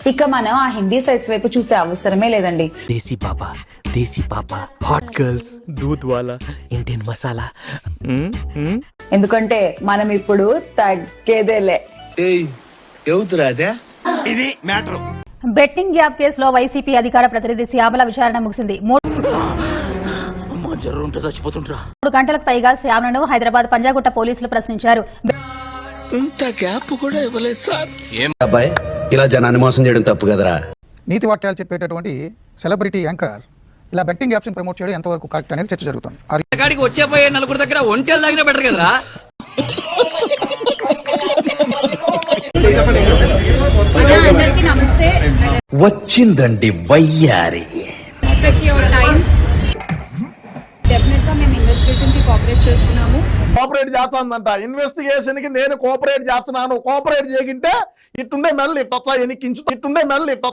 ఇక మనం ఆ హిందీ సైట్స్ వైపు చూసే అవసరమే లేదండి. దేశీ పాప, హాట్ గర్ల్స్, దూద్ వాలా, ఇండియన్ మసాలా. ఎందుకంటే మనం ఇప్పుడు తగ్గేదేలే. ఇది మ్యాటర్. బెట్టింగ్ యాప్ కేసులో వైసీపీ అధికార ప్రతినిధి శ్యామల విచారణ ముగిసింది. 3 గంటలకు పైగా శ్యామలను హైదరాబాద్ పంజాగుట్ట పోలీసులు ప్రశ్నించారు. ఇంత గ్యాప్ కూడా ఇవ్వలేదు సార్. అబ్బాయి ఇలా జనాన్ని మోసం చేయడం తప్పు కదరా. నీతి వాక్యాలు చెప్పేటటువంటి సెలబ్రిటీ యాంకర్ ఇలా బెట్టింగ్ యాప్స్ ప్రమోట్ చేయడం ఎంతవరకు కరెక్ట్ అనేది చర్చ జరుగుతుంది. వచ్చే పోయే నలుగురు దగ్గర ఒంటెలు దగ్గర బెటర్ కదా. అందరికీ నమస్తే. వచ్చిందండి వయ్యారి. డెఫినెట్ గా మేము ఇన్వెస్టిగేషన్ కి కోఆపరేట్ చేస్తున్నాము. కోఆపరేట్ చేస్తానంట. ఇన్వెస్టిగేషన్ కి నేను కోఆపరేట్ చేస్తున్నాను. కోఆపరేట్ చేయకుంటే ఇట్టుండే మెల్లు ఇట్టొచ్చా ఎనికించు, ఇట్టుండే మెల్లు ఇట్ట